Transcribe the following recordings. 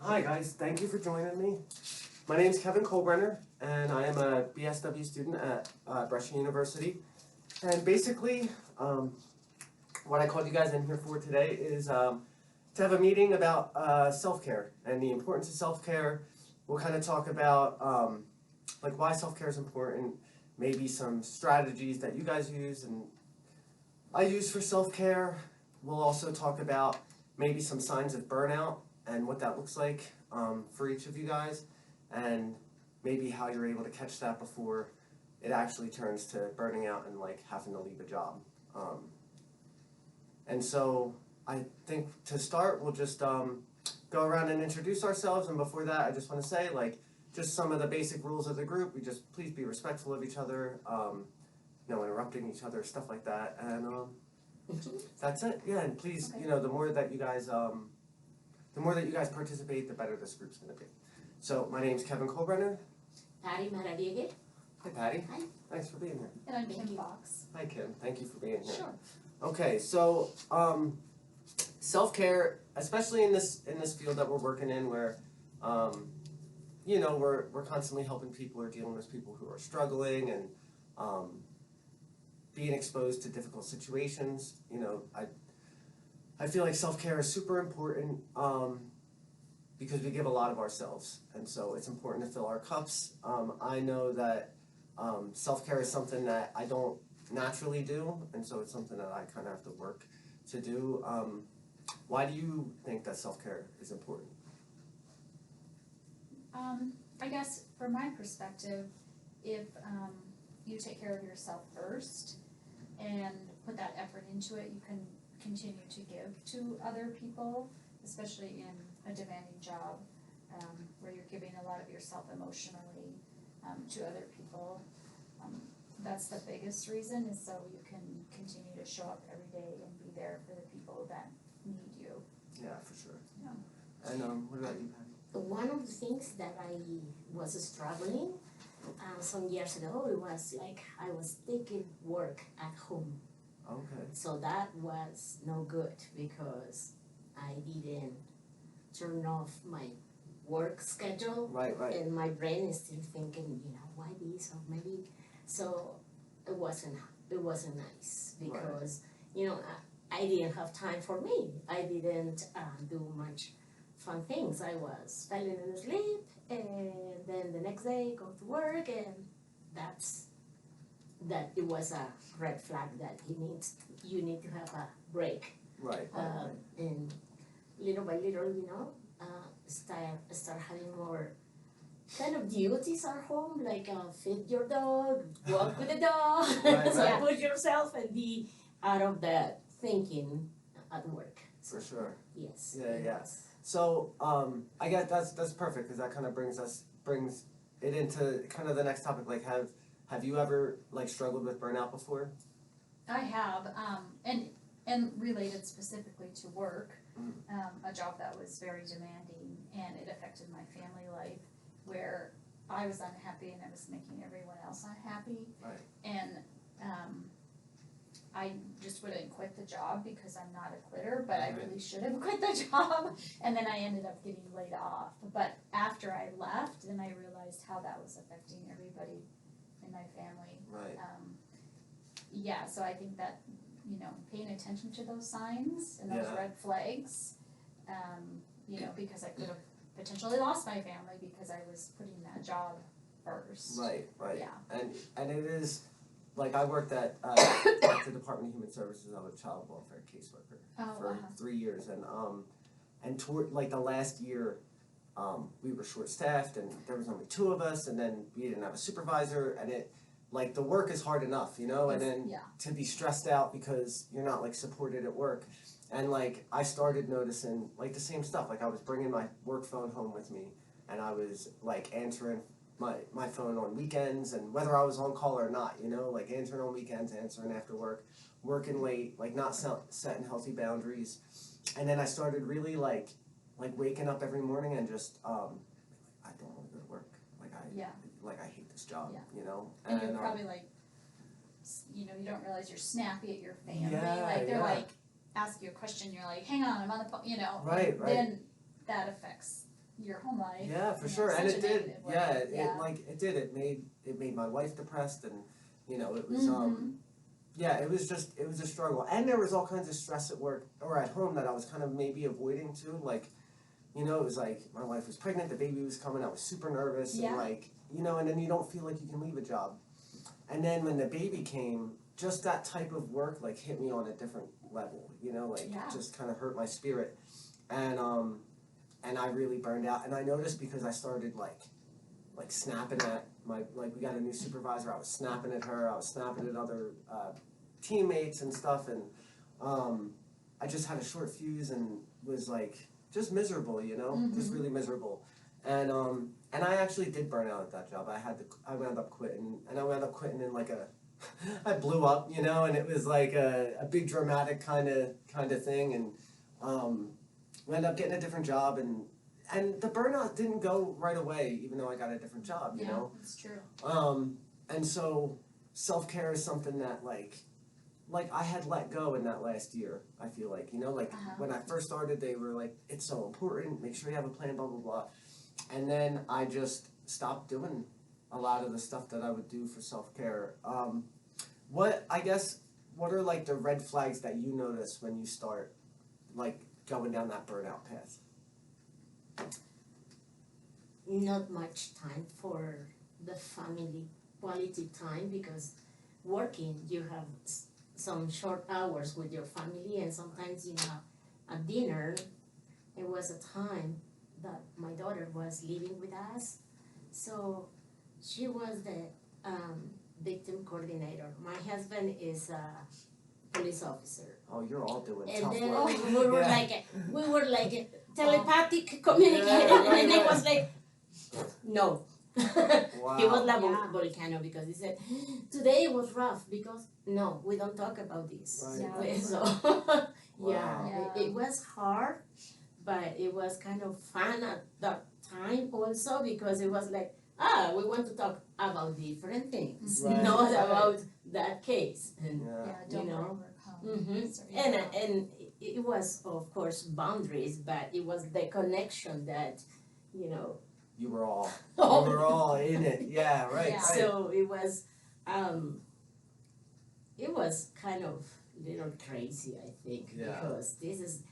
Hi guys, thank you for joining me. My name is Kevin Colbrenner, and I am a BSW student at Brescia University. And basically, what I called you guys in here for today is to have a meeting about self-care and the importance of self-care. We'll kind of talk about like why self-care is important, maybe some strategies that you guys use and I use for self-care. We'll also talk about maybe some signs of burnout and what that looks like for each of you guys, and maybe how you're able to catch that before it actually turns to burning out and like having to leave a job. And so I think to start, we'll just go around and introduce ourselves, and before that I just want to say like just some of the basic rules of the group. We just please be respectful of each other, no interrupting each other, stuff like that, and that's it. Yeah, and please, Okay. you know, the more that you guys participate, the better this group's going to be. So my name's Kevin Colbrenner. Patty Maradiege. Hi, Patty. Hi. Thanks for being here. And I'm Thank Kim you. Fox. Hi, Kim. Thank you for being here. Sure. Okay, so self-care, especially in this field that we're working in, where you know, we're constantly helping people or dealing with people who are struggling and being exposed to difficult situations. You know, I feel like self-care is super important because we give a lot of ourselves, and so it's important to fill our cups. I know that self-care is something that I don't naturally do, and so it's something that I kind of have to work to do. Why do you think that self-care is important? I guess from my perspective, if you take care of yourself first and put that effort into it, you can continue to give to other people, especially in a demanding job where you're giving a lot of yourself emotionally to other people. That's the biggest reason, is so you can continue to show up every day and be there for the people that need you. Yeah, for sure. Yeah. And what about you, Patty? One of the things that I was struggling some years ago, it was like I was taking work at home. Okay. So that was no good because I didn't turn off my work schedule. Right. And my brain is still thinking, you know, why this or maybe. So it wasn't nice because, you know, I didn't have time for me. I didn't do much fun things. I was falling asleep, and then the next day go to work, and that it was a red flag that you need to have a break. Right. And little by little, you know, start having more kind of duties at home, like feed your dog, walk with the dog, Right. push yourself and be out of that thinking at work. For sure. Yes. Yeah. Yes. So I guess that's perfect, because that kind of brings it into kind of the next topic. Like, have you ever like struggled with burnout before? I have, and related specifically to work, a job that was very demanding, and it affected my family life, where I was unhappy and I was making everyone else unhappy. Right. And I just wouldn't quit the job because I'm not a quitter, but I really should have quit the job, and then I ended up getting laid off. But after I left, then I realized how that was affecting everybody in my family. Right. Yeah, so I think that, you know, paying attention to those signs and those red flags, you know, because I could have potentially lost my family because I was putting that job first. Right. Yeah. And it is, like, I worked at the Department of Human Services. I was a child welfare caseworker for 3 years, and toward like the last year, we were short-staffed, and there was only 2 of us, and then we didn't have a supervisor, and it, like, the work is hard enough, you know, and then to be stressed out because you're not like supported at work, and like I started noticing like the same stuff. Like I was bringing my work phone home with me, and I was like answering my phone on weekends, and whether I was on call or not, you know, like answering on weekends, answering after work, working late, like not setting healthy boundaries. And then I started really like waking up every morning and just I don't want to go to work. Like I hate this job, you know. And you're probably like, you know, you don't realize you're snappy at your family. Yeah, like they're like, ask you a question, you're like, hang on, I'm on the phone, you know. Right. Then that affects your home life. Yeah, for in sure, such and a it did. negative way. Yeah, it made my wife depressed, and it was yeah, it was a struggle, and there was all kinds of stress at work or at home that I was kind of maybe avoiding too. Like, it was like my wife was pregnant, the baby was coming, I was super nervous, Yeah. and like, and then you don't feel like you can leave a job, and then when the baby came, just that type of work like hit me on a different level. Like Yeah. it just kind of hurt my spirit, and I really burned out, and I noticed because I started like snapping at we got a new supervisor, I was snapping at her, I was snapping at other teammates and stuff, and I just had a short fuse and was like just miserable, just really miserable, and I actually did burn out at that job. I wound up quitting, and I wound up quitting in like I blew up, and it was like a big dramatic kind of thing, and wound up getting a different job, and the burnout didn't go right away, even though I got a different job, Yeah, that's true. And so self-care is something that like I had let go in that last year, I feel like, when I first started, they were like, it's so important, make sure you have a plan, blah, blah, blah. And then I just stopped doing a lot of the stuff that I would do for self-care. What are like the red flags that you notice when you start like going down that burnout path? Not much time for the family, quality time, because working you have some short hours with your family, and sometimes at dinner it was a time that my daughter was living with us, so she was the victim coordinator. My husband is a police officer. Oh, you're all doing And tough then work. we were like telepathic communicating, right, and it right. was like, no. Wow. He was like Yeah. volcano, because he said, today was rough because, no, we don't talk about this. Right. Yeah. So, Wow. Yeah. it was hard, but it was kind of fun at that time also, because it was like, we want to talk about different things, Right, not right. about that case. And Yeah. Yeah, don't know. overcome. So, and it was, of course, boundaries, but it was the connection that, You were all in it. Yeah, right, Yeah. right. so it was kind of little crazy, I think, Yeah. because this is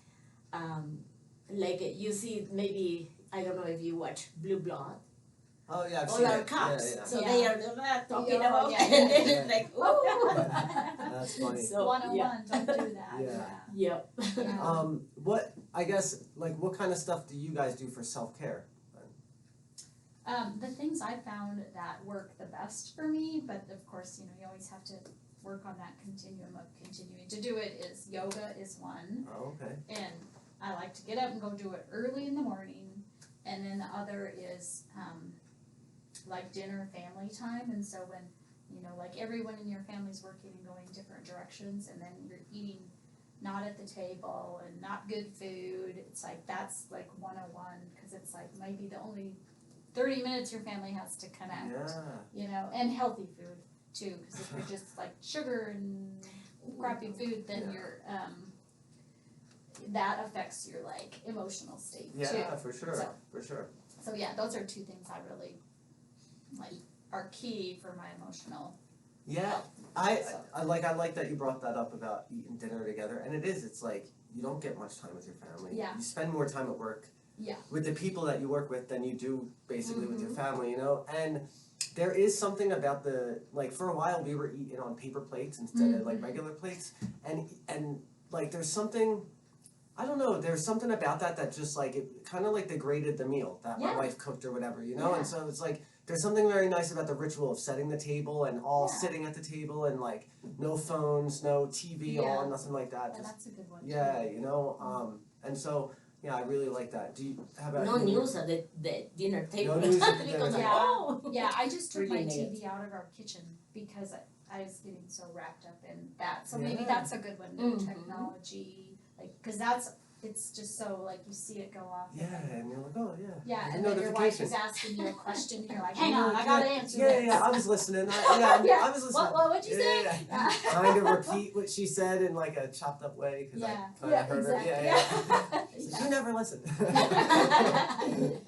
like you see, maybe, I don't know if you watch Blue Blood. Oh yeah, I've All seen our it. cops, Yeah, so Yeah. they are talking Yeah, about, yeah, and then yeah. it's like, ooh. That's funny. So, 101, don't do that. Yeah. Yep. Yeah. What kind of stuff do you guys do for self-care? The things I found that work the best for me, but of course, you always have to work on that continuum of continuing to do it, is yoga is one. Oh, okay. And I like to get up and go do it early in the morning. And then the other is like dinner family time. And so when, like everyone in your family's working and going different directions, and then you're eating not at the table and not good food, it's like that's like 101, because it's like maybe the only 30 minutes your family has to connect, Yeah. And healthy food too, because if you're just like sugar and crappy food, then Yeah. you're that affects your like emotional state too. Yeah, for sure. So- For sure. So yeah, those are two things I really like are key for my emotional. Yeah. I like that you brought that up about eating dinner together, and it's like you don't get much time with your family. Yeah. You spend more time at work. Yeah. With the people that you work with than you do basically with your family, and there is something about for a while we were eating on paper plates instead of like regular plates, and like there's something, I don't know, there's something about that just like it kind of like degraded the meal that my Yeah. wife cooked or whatever, Yeah. and so it's like there's something very nice about the ritual of setting the table and all Yeah. sitting at the table and like no phones, no TV Yeah. on, nothing like that. Yeah, Just that's a good one too. yeah, and so yeah, I really like that. Do you how about No you? news at the dinner table. No news at the dinner Because, table. oh. Yeah, I just took my Really neat. TV out of our kitchen because I was getting so wrapped up in that. So maybe Yeah. that's a good one, new Mhm. technology, like, because that's it's just so, like, you see it go off. Yeah, and you're like, oh, yeah. Yeah, There's and a then your wife notification. is asking you a question, and you're like, hang on, I gotta answer Yeah, this. yeah, I was listening. I was listening. What'd you say? Yeah. Trying to repeat what she said in like a chopped up way because I kind of heard exactly. her. Yeah. Like, you never listen.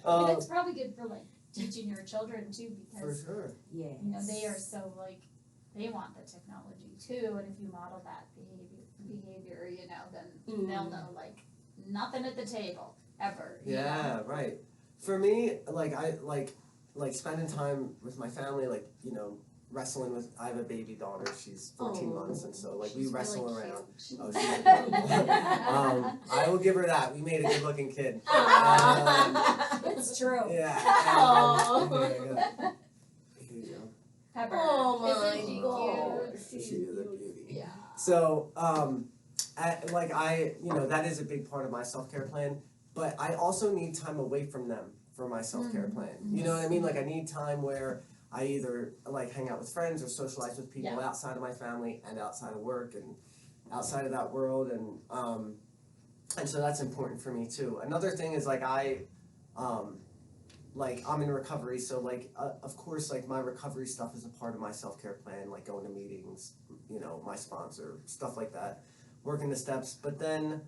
And it's probably good for, like, teaching your children too, For because, sure. Yes. you know, they are so, like, they want the technology too, and if you model that behavior, you know, then they'll know, like, nothing at the table, ever, you Yeah, know? right. For me, like I like spending time with my family, like, you know, wrestling with. I have a baby daughter. She's 14 months, and so like we She's wrestle really around. cute. Oh, she's adorable. I will give her that. We made a good-looking kid. It's true. Yeah. Aw. Here you go. Here you go. Pepper. Oh my Isn't she gosh. cute? She is a beauty. Yeah. So, you know, that is a big part of my self-care plan, but I also need time away from them for my self-care plan. You know what I mean? Like, I need time where I either, like, hang out with friends or socialize with people outside of my family and outside of work and outside of that world, and so that's important for me, too. Another thing is, like, I'm in recovery, so, like, of course, like, my recovery stuff is a part of my self-care plan, like going to meetings, you know, my sponsor, stuff like that, working the steps, but then,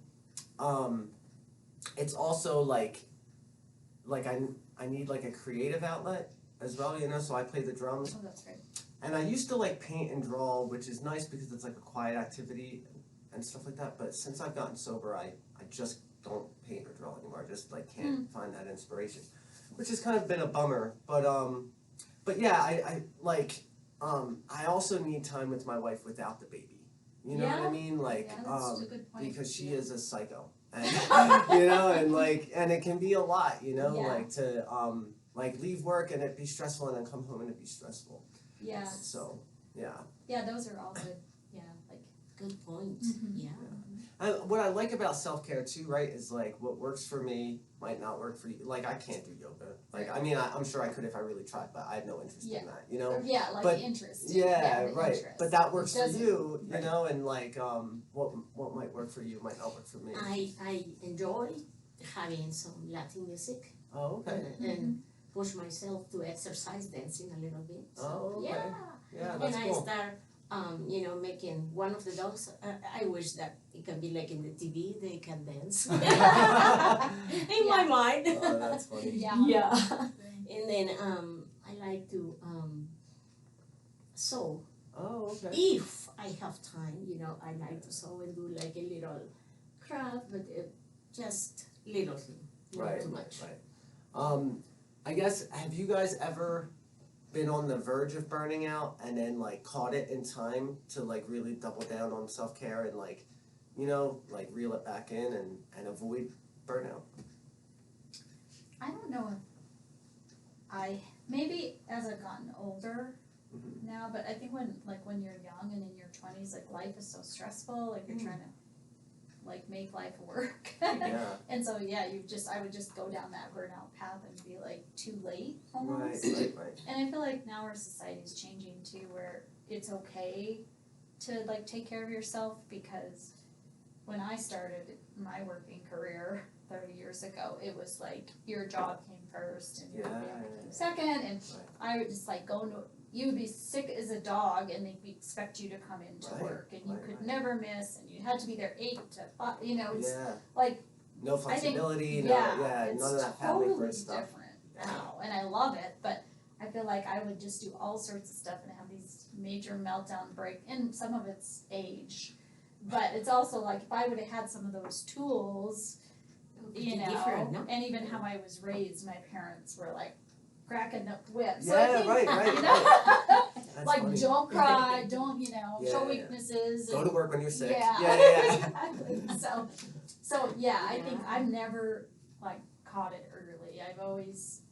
it's also, like I need, like, a creative outlet as well, you know, so I play the drums, Oh, that's great. and I used to, like, paint and draw, which is nice because it's, like, a quiet activity and stuff like that, but since I've gotten sober, I just don't paint or draw anymore, I just, like, can't find that inspiration. Which has kind of been a bummer, but yeah, I also need time with my wife without the baby. You know what I mean? Like, Yeah, that's a good point. because she is a psycho, and you know, and it can be a lot, you know, like to like leave work and it be stressful, and then come home and it be stressful. Yeah. So, yeah. Yeah, those are all good. Yeah, like. Good point. Yeah. What I like about self-care too, right, is like what works for me might not work for you. Like I can't do yoga. Like I mean, I'm sure I could if I really tried, but I have no interest in that. You know. Yeah, like but, the interest. Yeah, the right. interest. But that works for you, right. you know, and like what might work for you might not work for me. I enjoy having some Latin music. Oh, okay. And push myself to exercise dancing a little bit. So, oh, okay. Yeah, and that's cool. I start you know, making one of the dogs. I wish that it can be like in the TV, they can dance. In my mind. Oh, that's funny. Yeah. And then I like to sew. Oh, okay. If I have time, you know, I like to sew and do like a little craft, but just little thing, not too much. Right. I guess, have you guys ever been on the verge of burning out and then like caught it in time to like really double down on self-care and like, you know, like reel it back in and avoid burnout? I don't know if maybe as I've gotten older now, but I think when you're young and in your 20s, like life is so stressful, like you're trying to like make life work. Yeah. And so I would just go down that burnout path and be like too late almost. Right. And I feel like now our society is changing too, where it's okay to like take care of yourself, because when I started my working career 30 years ago, it was like your job came first and your family came second, and I would just like you would be sick as a dog and they'd expect you to come into work, and you could never miss, and you had to be there 8 to 5, you know, it's like no flexibility, it's none of that family totally stuff. Different now, and I love it, but I feel like I would just do all sorts of stuff and have these major meltdown break, and some of it's age, but it's also like if I would have had some of those tools, you know, no? and even how I was raised, my parents were like cracking up whips. Yeah, so I think, right. You know? Like funny. don't cry, don't show Yeah. weaknesses. Go to work when you're sick. Yeah. Exactly. So yeah, I think I've never like caught it early. I've always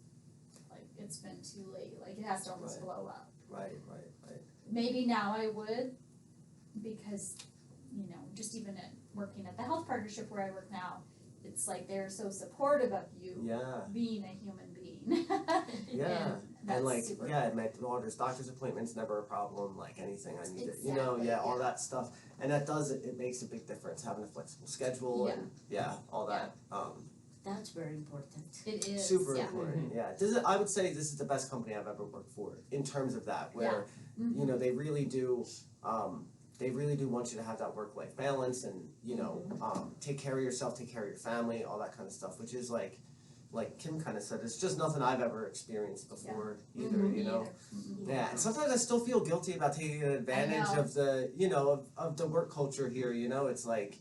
like it's been too late. Like it has to almost blow up. Right. Maybe now I would, because you know, just even working at the health partnership where I work now, it's like they're so supportive of you Yeah. being a human being. Yeah. That's And like, super yeah, cool. my daughter's doctor's appointment's never a problem, like anything I need to, Exactly, all yeah. that stuff. And that does, it makes a big difference, having a flexible schedule and, all that, That's very important. It is, super yeah. important, yeah. I would say this is the best company I've ever worked for, in terms of that, where, Mhm. they really do want you to have that work-life balance and, take care of yourself, take care of your family, all that kind of stuff, which is like Kim kind of said, it's just nothing I've ever experienced before either, Me you know? either. Mhm. Yeah, and sometimes I still feel guilty about taking advantage know. of the, of the work culture here, it's like,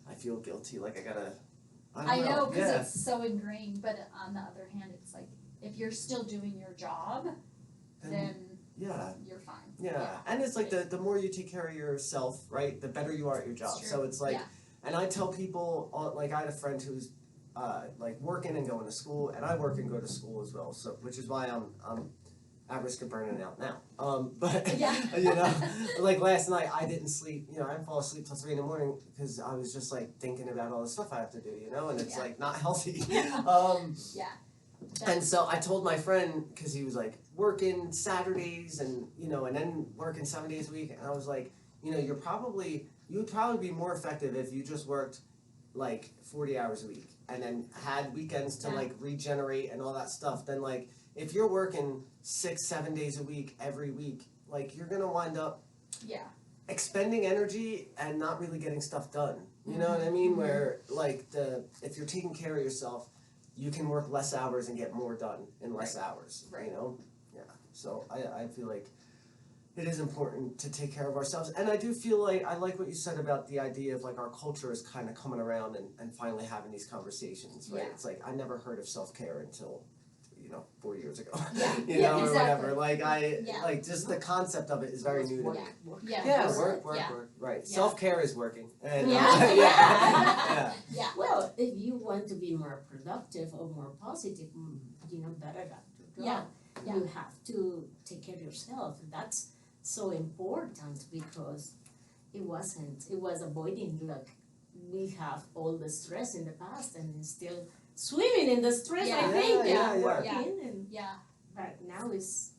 I feel guilty, like I gotta, I I don't know, cause yeah. it's so ingrained, but on the other hand, it's like, if you're still doing your job, then Yeah, you're fine. yeah, and it's like the more you take care of yourself, right, the better you are at your job, It's so true. it's like, Yeah. and I tell people, like I had a friend who's, like working and going to school, and I work and go to school as well, so, which is why I'm at risk of burning out now. But Yeah. like last night I didn't sleep. I didn't fall asleep till 3 in the morning because I was just like thinking about all the stuff I have to do. And it's like not healthy. And so I told my friend, because he was like working Saturdays and and then working 7 days a week, and I was like, you would probably be more effective if you just worked like 40 hours a week and then had weekends to like regenerate and all that stuff. Then like if you're working 6-7 days a week every week, like you're gonna wind up expending energy and not really getting stuff done. You know what I mean? Where like if you're taking care of yourself, you can work less hours and get more done in less hours. Right. Yeah. So I feel like it is important to take care of ourselves. And I do feel like, I like what you said about the idea of like our culture is kind of coming around and finally having these conversations, right? Yeah. It's like, I never heard of self-care until, 4 years ago, Yeah. or Exactly. whatever. Like like just the concept of it is very new to me. Work, right. Yeah. Self-care is working. And, Yeah. Yeah. Well, if you want to be more productive or more positive, better at your job, you have to take care of yourself. That's so important because it was avoiding, like, we have all the stress in the past and it's still swimming in the stress, I think, working. And but now it's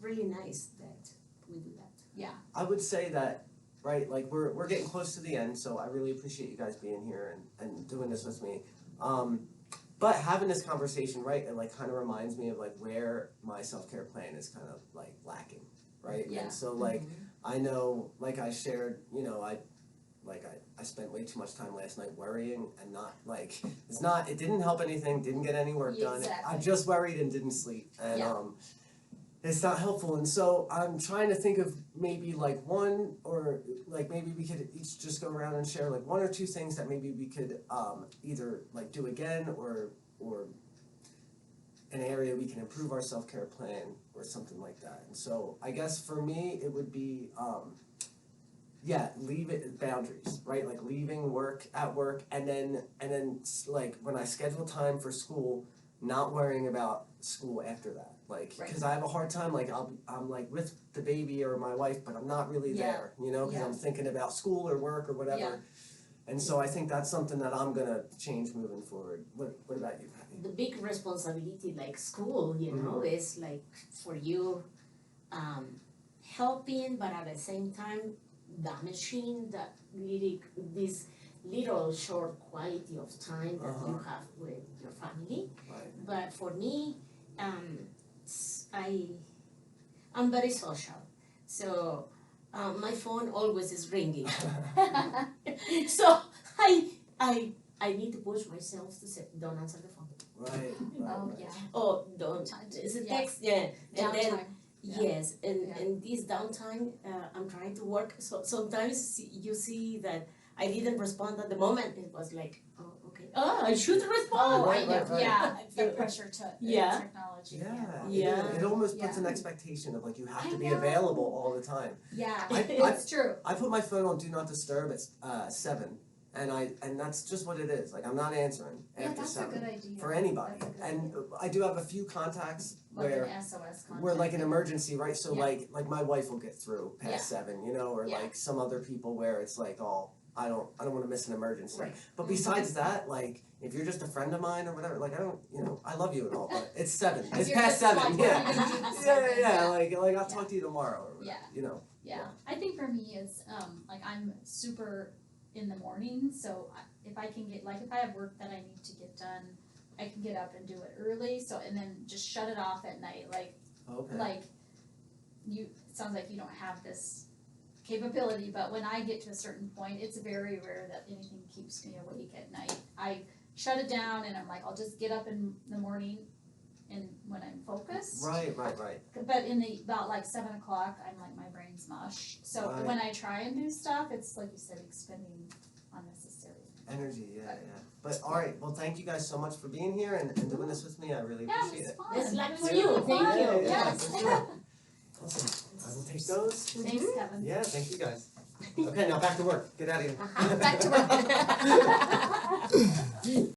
really nice that we do that. Yeah. I would say that, right, like we're getting close to the end, so I really appreciate you guys being here and doing this with me. But having this conversation, right, it like kind of reminds me of like where my self-care plan is kind of like lacking, right? Yeah. And so like I know, like I shared, I spent way too much time last night worrying and not like it didn't help anything, didn't get any work done. Exactly. I just worried and didn't sleep. And it's not helpful, and so I'm trying to think of maybe like one, or like maybe we could each just go around and share like one or two things that maybe we could either like do again or an area we can improve our self-care plan or something like that. And so I guess for me it would be leave it boundaries, right? Like leaving work at work and then like when I schedule time for school, not worrying about school after that. Like, because I have a hard time, like, I'm like with the baby or my wife, but I'm not really there, because I'm thinking about school or work or whatever. Yeah. And so I think that's something that I'm gonna change moving forward. What about you, Patty? The big responsibility, like school, is like for you helping, but at the same time damaging this little short quality of time that you have with your family. Right. But for me, I'm very social, so my phone always is ringing. So I need to push myself to say, don't answer the phone. Right. Oh, yeah. Oh, don't. It's a text, and then Downtime. yes, and this downtime, I'm trying to work. So sometimes you see that I didn't respond at the moment. It was like, oh, okay. I should respond. Right, right, right. Yeah, the pressure to technology. Yeah. It almost puts an expectation of like you have to be know. available all the time. Yeah, I- it's true. I put my phone on Do Not Disturb at 7, and that's just what it is. Like I'm not answering after That's 7 a good idea. for anybody. That's a good And idea. I do have a few contacts Like where an SOS contact. we're like an emergency, right? So Yeah. like my wife will get through past 7, or like some other people where it's like, oh, I don't want to miss an emergency. Right. But besides that, like, if you're just a friend of mine or whatever, like, I don't, I love you and all, but it's 7. It's You're past just 7, like, yeah. what are you gonna do this Yeah, second? yeah, like I'll talk to you tomorrow or whatever, Yeah, I think for me it's, like I'm super in the morning, so if I can get, like if I have work that I need to get done, I can get up and do it early, so, and then just shut it off at night, Okay. like it sounds like you don't have this capability, but when I get to a certain point, it's very rare that anything keeps me awake at night. I shut it down and I'm like, I'll just get up in the morning and when I'm focused. Right. But about like 7 o'clock, I'm like, my brain's mush. So Right. when I try and do stuff, it's like you said, expending unnecessary Energy, yeah. But alright, well, thank you guys so much for being here and doing this with me. I really Yeah, appreciate it it. was fun. Best luck It was for really you. fun. Thank you. Yeah, Yes. for sure. Awesome. I will take those. Thanks, Kevin. Yeah, thank you guys. Okay, now back to work. Get out of here. Back to work.